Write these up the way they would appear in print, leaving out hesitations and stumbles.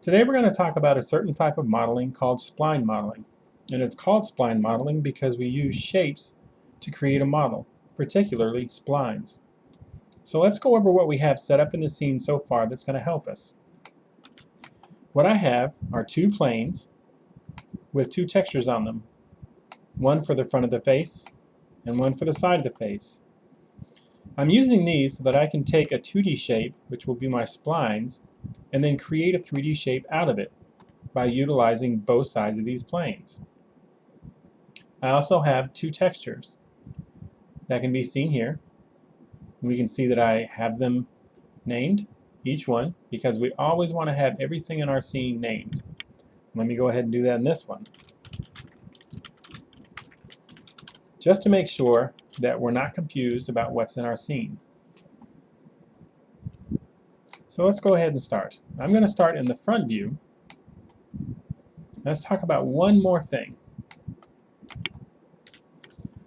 Today we're going to talk about a certain type of modeling called spline modeling. And it's called spline modeling because we use shapes to create a model, particularly splines. So let's go over what we have set up in the scene so far that's going to help us. What I have are two planes with two textures on them. One for the front of the face and one for the side of the face. I'm using these so that I can take a 2D shape, which will be my splines, and then create a 3D shape out of it by utilizing both sides of these planes. I also have two textures that can be seen here. We can see that I have them named, each one, because we always want to have everything in our scene named. Let me go ahead and do that in this one, just to make sure that we're not confused about what's in our scene. So let's go ahead and start. I'm going to start in the front view. Let's talk about one more thing.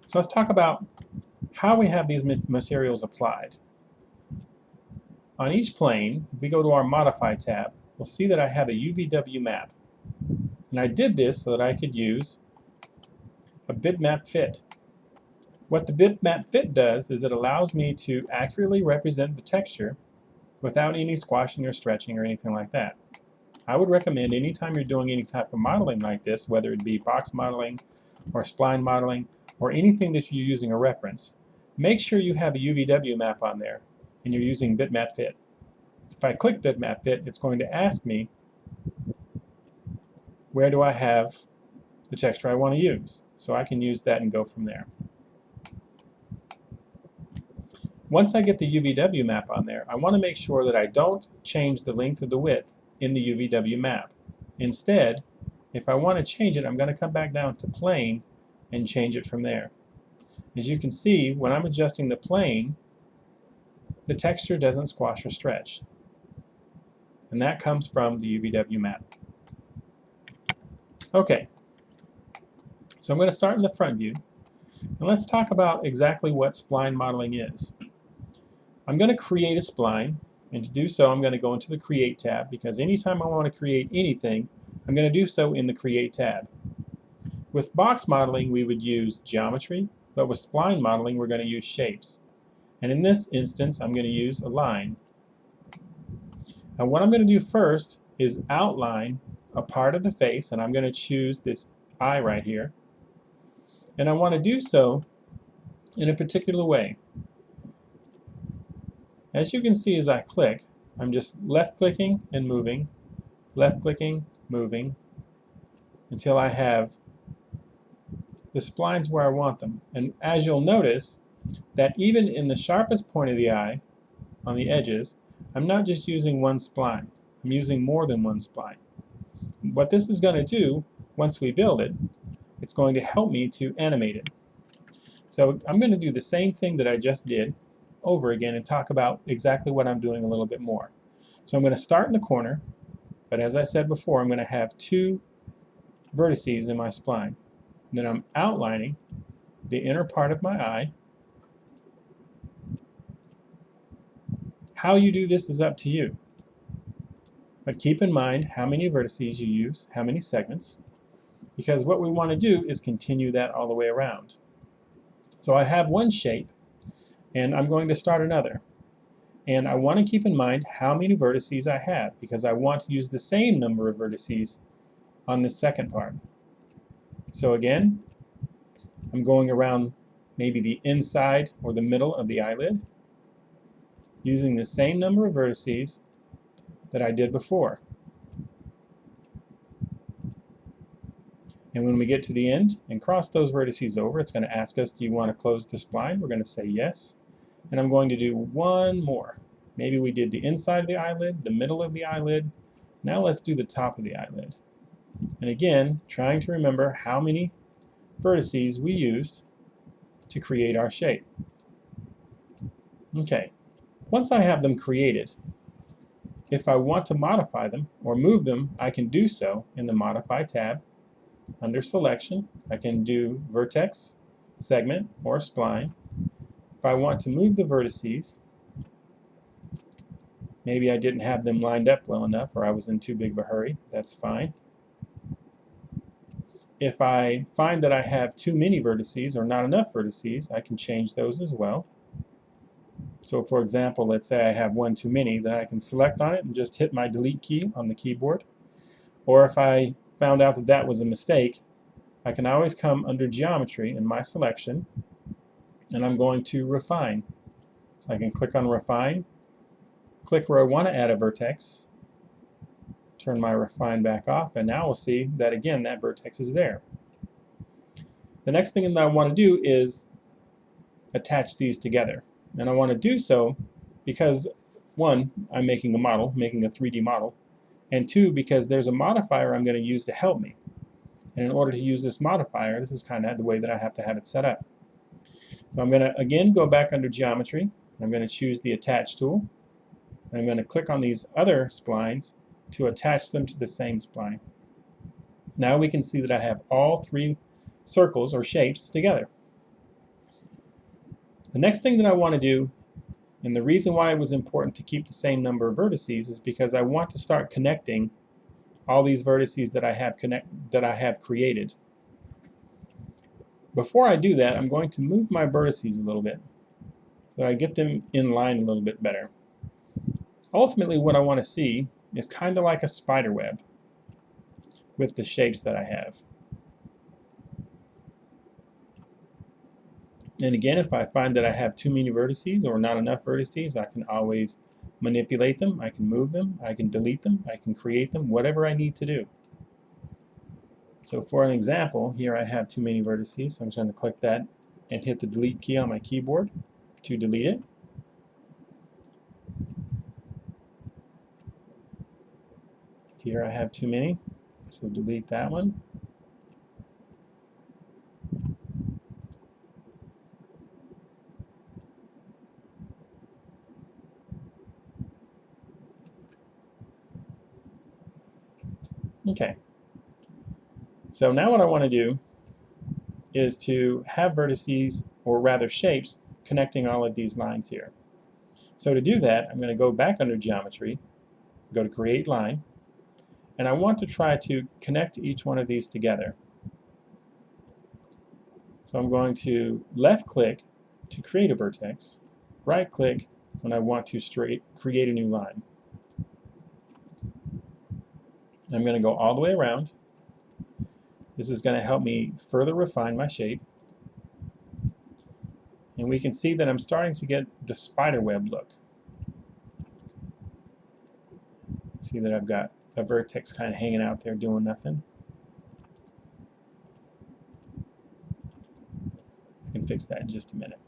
So let's talk about how we have these materials applied. On each plane, if we go to our Modify tab, we'll see that I have a UVW map. And I did this so that I could use a Bitmap Fit. What the Bitmap Fit does is it allows me to accurately represent the texture without any squashing or stretching or anything like that. I would recommend anytime you're doing any type of modeling like this, whether it be box modeling or spline modeling or anything that you're using a reference, make sure you have a UVW map on there and you're using Bitmap Fit. If I click Bitmap Fit, it's going to ask me where do I have the texture I want to use. So I can use that and go from there. Once I get the UVW map on there, I want to make sure that I don't change the length or the width in the UVW map. Instead, if I want to change it, I'm going to come back down to plane and change it from there. As you can see, when I'm adjusting the plane, the texture doesn't squash or stretch. And that comes from the UVW map. Okay, so I'm going to start in the front view. And let's talk about exactly what spline modeling is. I'm going to create a spline, and to do so I'm going to go into the Create tab, because anytime I want to create anything, I'm going to do so in the Create tab. With box modeling we would use geometry, but with spline modeling we're going to use shapes. And in this instance I'm going to use a line. Now what I'm going to do first is outline a part of the face, and I'm going to choose this eye right here. And I want to do so in a particular way. As you can see, as I click, I'm just left-clicking and moving, left-clicking, moving, until I have the splines where I want them. And as you'll notice, that even in the sharpest point of the eye, on the edges, I'm not just using one spline. I'm using more than one spline. What this is going to do, once we build it, it's going to help me to animate it. So I'm going to do the same thing that I just did over again and talk about exactly what I'm doing a little bit more. So I'm going to start in the corner, but as I said before, I'm going to have two vertices in my spline. Then I'm outlining the inner part of my eye. How you do this is up to you, but keep in mind how many vertices you use, how many segments, because what we want to do is continue that all the way around. So I have one shape, and I'm going to start another. And I want to keep in mind how many vertices I have, because I want to use the same number of vertices on the second part. So again, I'm going around maybe the inside or the middle of the eyelid, using the same number of vertices that I did before. And when we get to the end and cross those vertices over, it's going to ask us, do you want to close the spline? We're going to say yes. And I'm going to do one more. Maybe we did the inside of the eyelid, the middle of the eyelid. Now let's do the top of the eyelid. And again, trying to remember how many vertices we used to create our shape. Okay, once I have them created, if I want to modify them or move them, I can do so in the Modify tab. Under Selection, I can do Vertex, Segment, or Spline. If I want to move the vertices, Maybe I didn't have them lined up well enough, or I was in too big of a hurry. That's fine. If I find that I have too many vertices or not enough vertices, I can change those as well. So for example, let's say I have one too many, then I can select on it and just hit my delete key on the keyboard. Or if I found out that that was a mistake, I can always come under Geometry in my selection, and I'm going to refine. So I can click on Refine, click where I want to add a vertex, turn my refine back off, and now we'll see that again that vertex is there. The next thing that I want to do is attach these together. And I want to do so because, one, I'm making a model, making a 3D model, and two, because there's a modifier I'm going to use to help me. And in order to use this modifier, this is kind of the way that I have to have it set up. So I'm going to again go back under Geometry. I'm going to choose the Attach tool. I'm going to click on these other splines to attach them to the same spline. Now we can see that I have all three circles or shapes together. The next thing that I want to do, and the reason why it was important to keep the same number of vertices, is because I want to start connecting all these vertices that I have created. Before I do that, I'm going to move my vertices a little bit so that I get them in line a little bit better. Ultimately, what I want to see is kind of like a spider web with the shapes that I have. And again, if I find that I have too many vertices or not enough vertices, I can always manipulate them, I can move them, I can delete them, I can create them, whatever I need to do. So for an example, here I have too many vertices, so I'm just going to click that and hit the delete key on my keyboard to delete it. Here I have too many, so delete that one. Okay, so now what I want to do is to have vertices, or rather shapes, connecting all of these lines here. So to do that, I'm going to go back under Geometry, go to Create Line, and I want to try to connect each one of these together. So I'm going to left click to create a vertex, right click when I want to create a new line. I'm going to go all the way around. This is going to help me further refine my shape. And we can see that I'm starting to get the spider web look. See that I've got a vertex kind of hanging out there doing nothing. I can fix that in just a minute.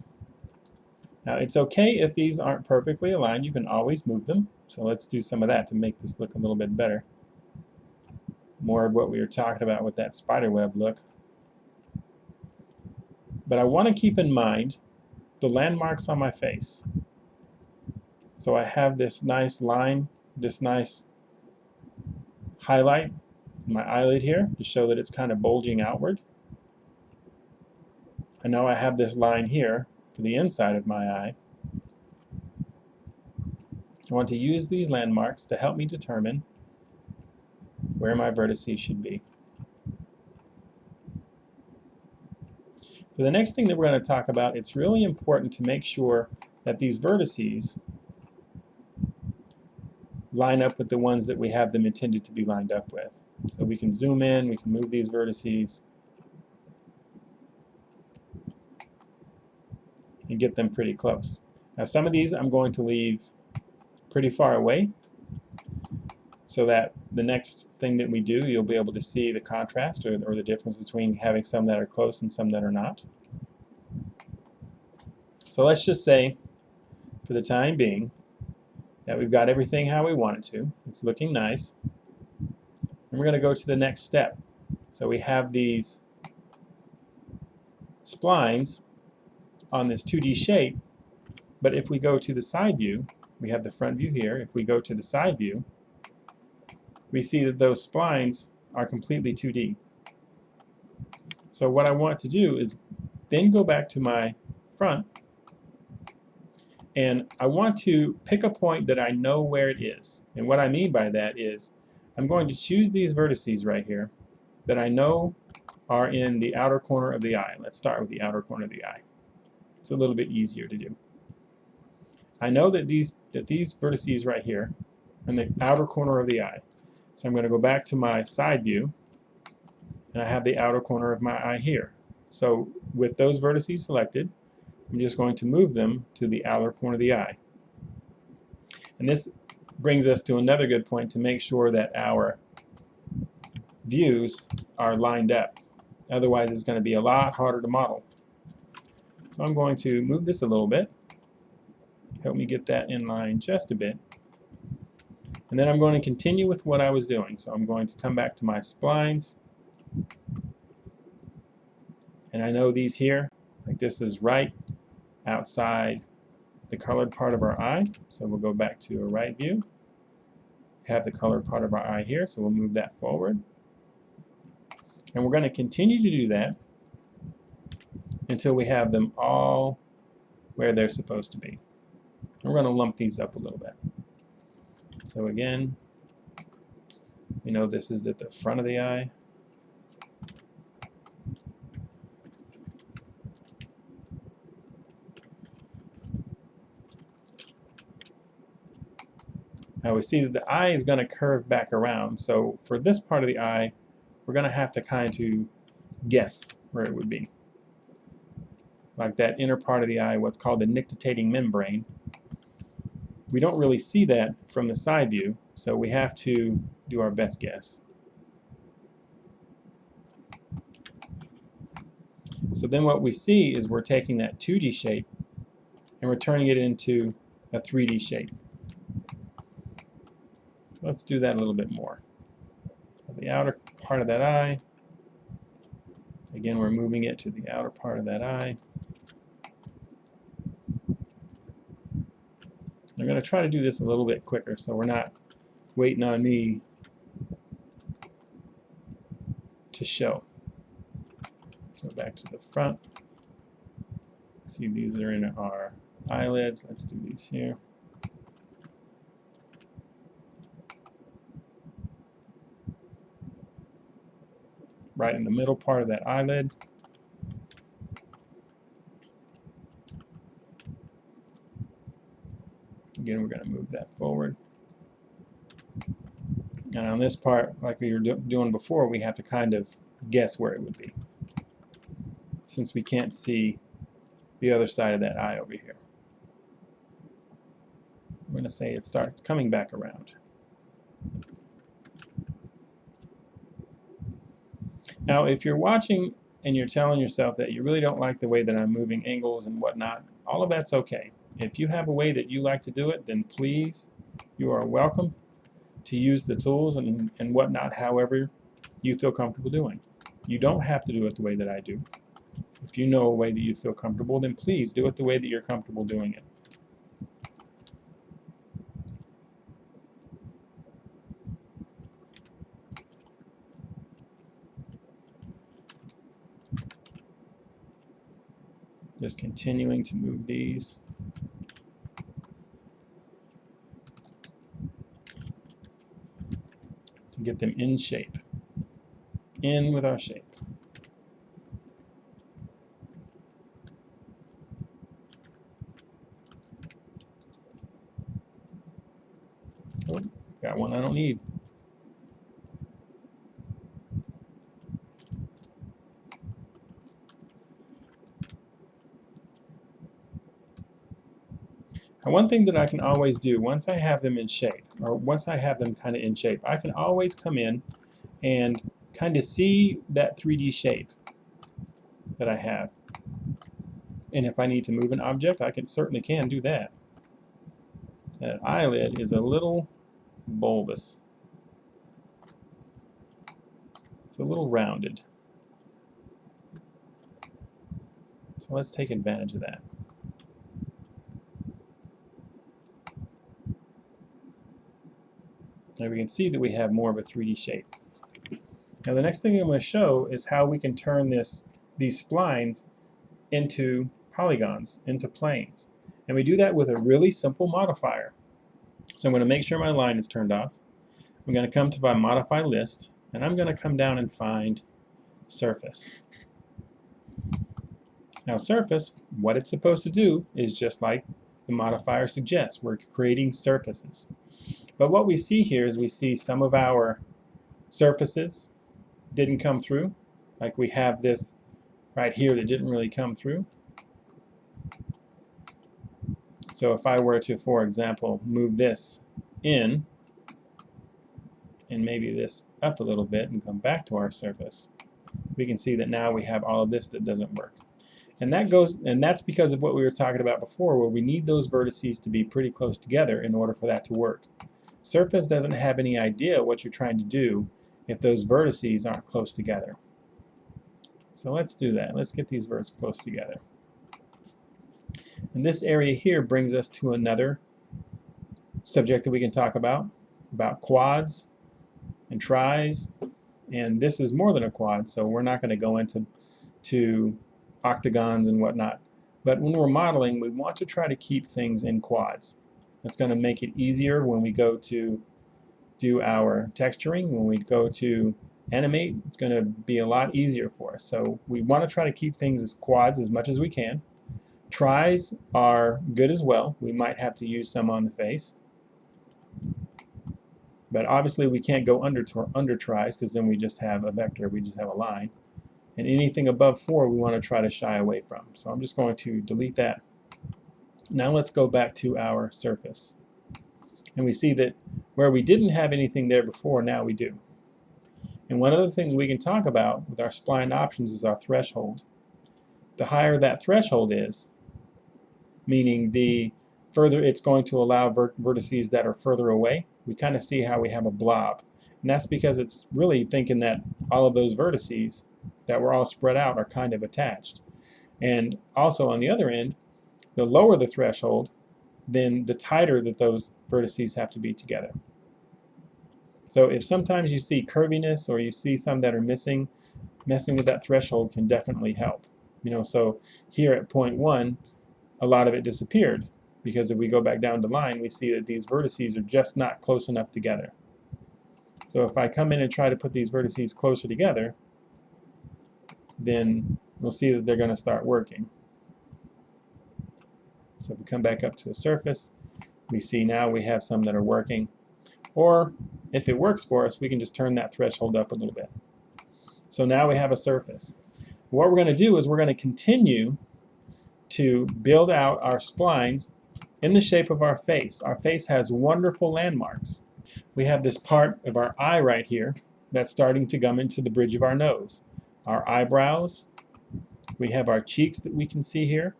Now it's okay if these aren't perfectly aligned, you can always move them. So let's do some of that to make this look a little bit better. More of what we were talking about with that spider web look. But I want to keep in mind the landmarks on my face. So I have this nice line, this nice highlight in my eyelid here to show that it's kind of bulging outward. And now I have this line here for the inside of my eye. I want to use these landmarks to help me determine where my vertices should be. For the next thing that we're going to talk about, it's really important to make sure that these vertices line up with the ones that we have them intended to be lined up with. So we can zoom in, we can move these vertices, and get them pretty close. Now some of these I'm going to leave pretty far away so that the next thing that we do, you'll be able to see the contrast or the difference between having some that are close and some that are not. So let's just say, for the time being, that we've got everything how we want it to. It's looking nice. And we're going to go to the next step. So we have these splines on this 2D shape, but if we go to the side view, we have the front view here. If we go to the side view, we see that those splines are completely 2D. So what I want to do is then go back to my front, And I want to pick a point that I know where it is. And what I mean by that is I'm going to choose these vertices right here that I know are in the outer corner of the eye. Let's start with the outer corner of the eye. It's a little bit easier to do. I know that these vertices right here are in the outer corner of the eye. So I'm going to go back to my side view, and I have the outer corner of my eye here. So with those vertices selected, I'm just going to move them to the outer corner of the eye. And this brings us to another good point to make sure that our views are lined up. Otherwise, it's going to be a lot harder to model. So I'm going to move this a little bit. Help me get that in line just a bit. And then I'm going to continue with what I was doing. So I'm going to come back to my splines. And I know these here, like this is right outside the colored part of our eye. So we'll go back to a right view. Have the colored part of our eye here, so we'll move that forward. And we're going to continue to do that until we have them all where they're supposed to be. And we're going to lump these up a little bit. So again, we know this is at the front of the eye. Now we see that the eye is going to curve back around. So for this part of the eye, we're going to have to kind of guess where it would be. Like that inner part of the eye, what's called the nictitating membrane. We don't really see that from the side view, so we have to do our best guess. So then what we see is we're taking that 2D shape and we're turning it into a 3D shape. So let's do that a little bit more. So the outer part of that eye, again we're moving it to the outer part of that eye. I'm going to try to do this a little bit quicker so we're not waiting on me to show. So back to the front. See, these are in our eyelids. Let's do these here. Right in the middle part of that eyelid. Again, we're going to move that forward. And on this part, like we were doing before, we have to kind of guess where it would be, since we can't see the other side of that eye over here. I'm going to say it starts coming back around. Now, if you're watching and you're telling yourself that you really don't like the way that I'm moving angles and whatnot, all of that's okay. If you have a way that you like to do it, then please, you are welcome to use the tools and whatnot however you feel comfortable doing. You don't have to do it the way that I do. If you know a way that you feel comfortable, then please do it the way that you're comfortable doing it. Just continuing to move these. To get them in shape. In with our shape. Oh, got one I don't need. Now, one thing that I can always do once I have them in shape, or once I have them kind of in shape, I can always come in and kind of see that 3D shape that I have. And if I need to move an object, I certainly can do that. That eyelid is a little bulbous. It's a little rounded. So let's take advantage of that. Now we can see that we have more of a 3D shape. Now the next thing I'm going to show is how we can turn these splines into polygons, into planes. And we do that with a really simple modifier. So I'm going to make sure my line is turned off. I'm going to come to my modify list, and I'm going to come down and find surface. Now surface, what it's supposed to do is just like the modifier suggests. We're creating surfaces. But what we see here is we see some of our surfaces didn't come through. Like we have this right here that didn't really come through. So if I were to, for example, move this in and maybe this up a little bit and come back to our surface, we can see that now we have all of this that doesn't work. And that's because of what we were talking about before, where we need those vertices to be pretty close together in order for that to work. Surface doesn't have any idea what you're trying to do if those vertices aren't close together. So let's do that. Let's get these vertices close together. And this area here brings us to another subject that we can talk about quads and tris. And this is more than a quad, so we're not going to go into octagons and whatnot. But when we're modeling, we want to try to keep things in quads. That's going to make it easier when we go to do our texturing. When we go to animate, it's going to be a lot easier for us. So we want to try to keep things as quads as much as we can. Tris are good as well. We might have to use some on the face. But obviously we can't go under tris, because then we just have a vector, we just have a line. And anything above 4 we want to try to shy away from. So I'm just going to delete that. Now let's go back to our surface. And we see that where we didn't have anything there before, now we do. And one other thing we can talk about with our spline options is our threshold. The higher that threshold is, meaning the further it's going to allow vertices that are further away, we kind of see how we have a blob. And that's because it's really thinking that all of those vertices that were all spread out are kind of attached. And also on the other end, the lower the threshold, then the tighter that those vertices have to be together. So if sometimes you see curviness or you see some that are missing, messing with that threshold can definitely help. So here at point 1, a lot of it disappeared, because if we go back down to line, we see that these vertices are just not close enough together. So if I come in and try to put these vertices closer together, then we'll see that they're going to start working. So if we come back up to a surface, we see now we have some that are working. Or if it works for us, we can just turn that threshold up a little bit. So now we have a surface. What we're going to do is we're going to continue to build out our splines in the shape of our face. Our face has wonderful landmarks. We have this part of our eye right here that's starting to come into the bridge of our nose. Our eyebrows, we have our cheeks that we can see here,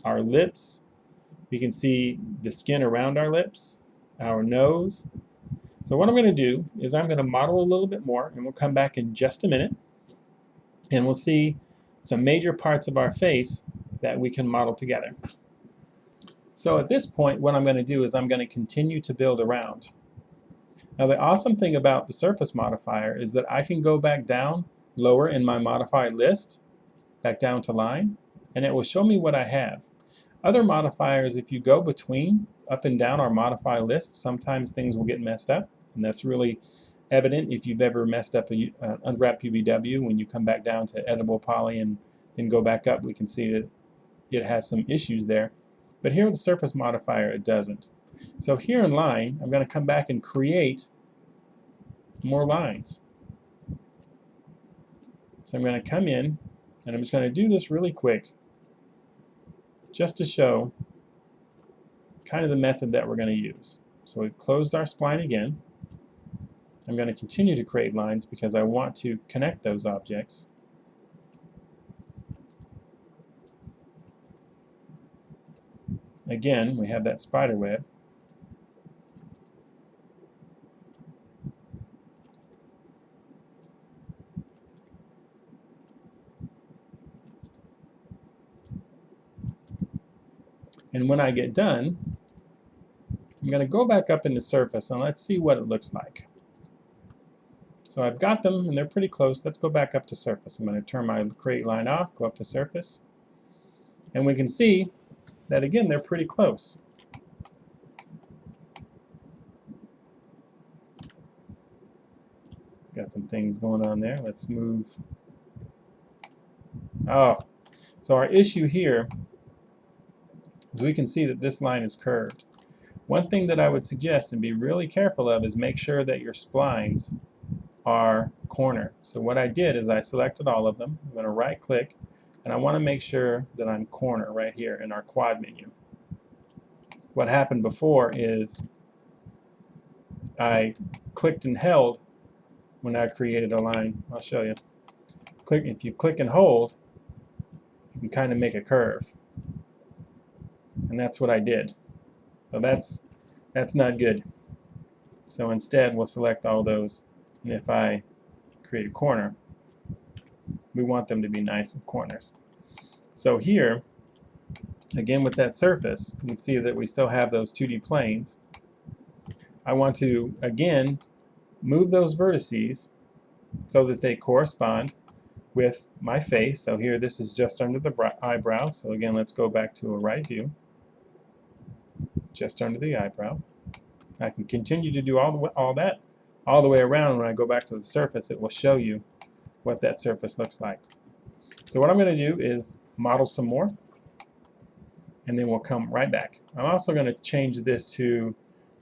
our lips, we can see the skin around our lips, our nose. So what I'm going to do is I'm going to model a little bit more, and we'll come back in just a minute, and we'll see some major parts of our face that we can model together. So at this point, what I'm going to do is I'm going to continue to build around. Now the awesome thing about the surface modifier is that I can go back down lower in my modified list, back down to line, and it will show me what I have. Other modifiers, if you go between up and down our modify list, sometimes things will get messed up, and that's really evident if you've ever messed up an unwrapped UVW. When you come back down to Editable Poly and then go back up, we can see that it has some issues there. But here with the surface modifier, it doesn't. So here in line, I'm going to come back and create more lines. So I'm going to come in, and I'm just going to do this really quick, just to show kind of the method that we're going to use. So we've closed our spline again. I'm going to continue to create lines because I want to connect those objects. Again, we have that spider web. And when I get done, I'm going to go back up in the surface and let's see what it looks like. So I've got them and they're pretty close. Let's go back up to surface. I'm going to turn my create line off, go up to surface. And we can see that again, they're pretty close. Got some things going on there. Let's move. Oh, so our issue here is we can see that this line is curved. One thing that I would suggest and be really careful of is make sure that your splines are corner. So what I did is I selected all of them. I'm going to right click and I want to make sure that I'm corner right here in our quad menu. What happened before is I clicked and held when I created a line. I'll show you. If you click and hold, you can kind of make a curve. And that's what I did. So that's not good. So instead we'll select all those, and if I create a corner, we want them to be nice corners. So here, again with that surface, you can see that we still have those 2D planes. I want to, again, move those vertices so that they correspond with my face. So here this is just under the eyebrow. So again, let's go back to a right view. Just under the eyebrow. I can continue to do all that all the way around. When I go back to the surface, it will show you what that surface looks like. So what I'm going to do is model some more, and then we'll come right back. I'm also going to change this to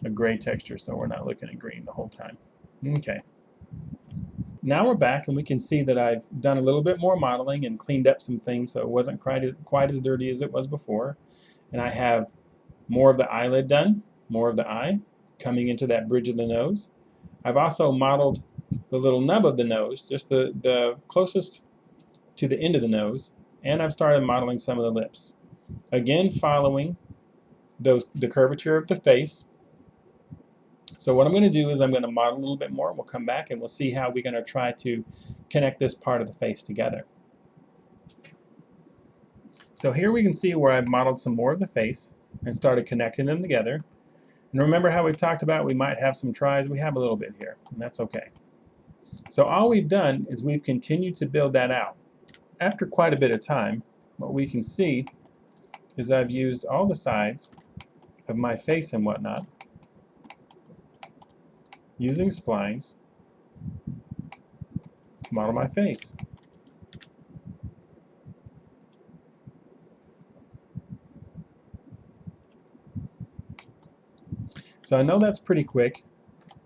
a gray texture so we're not looking at green the whole time. Okay. Now we're back and we can see that I've done a little bit more modeling and cleaned up some things so it wasn't quite as dirty as it was before. And I have more of the eyelid done, more of the eye coming into that bridge of the nose. I've also modeled the little nub of the nose, just the closest to the end of the nose, and I've started modeling some of the lips. Again, following the curvature of the face. So what I'm going to do is I'm going to model a little bit more, and we'll come back and we'll see how we're going to try to connect this part of the face together. So here we can see where I've modeled some more of the face and started connecting them together. And remember how we've talked about we might have some tries? We have a little bit here, and that's okay. So all we've done is we've continued to build that out. After quite a bit of time, what we can see is I've used all the sides of my face and whatnot using splines to model my face. So I know that's pretty quick,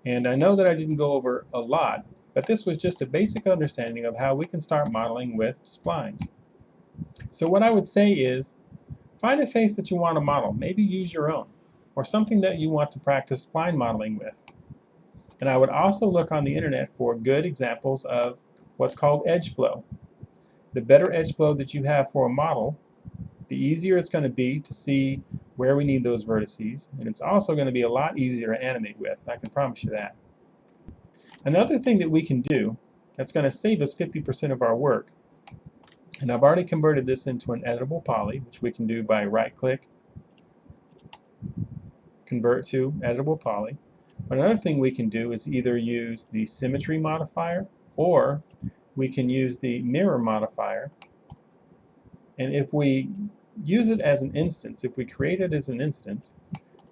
and I know that I didn't go over a lot, but this was just a basic understanding of how we can start modeling with splines. So what I would say is, find a face that you want to model. Maybe use your own, or something that you want to practice spline modeling with. And I would also look on the internet for good examples of what's called edge flow. The better edge flow that you have for a model, the easier it's going to be to see where we need those vertices, and it's also going to be a lot easier to animate with. I can promise you that. Another thing that we can do that's going to save us 50% of our work, and I've already converted this into an editable poly, which we can do by right-click, convert to editable poly. But another thing we can do is either use the Symmetry Modifier, or we can use the Mirror Modifier. And if we use it as an instance, if we create it as an instance,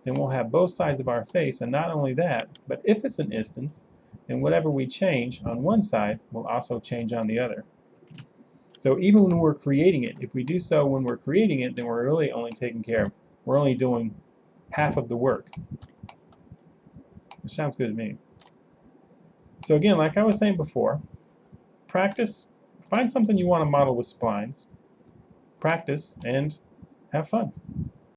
then we'll have both sides of our face. And not only that, but if it's an instance, then whatever we change on one side will also change on the other. So even when we're creating it, if we do so when we're creating it, then we're really only we're only doing half of the work. Which sounds good to me. So again, like I was saying before, practice, find something you want to model with splines, practice, and have fun.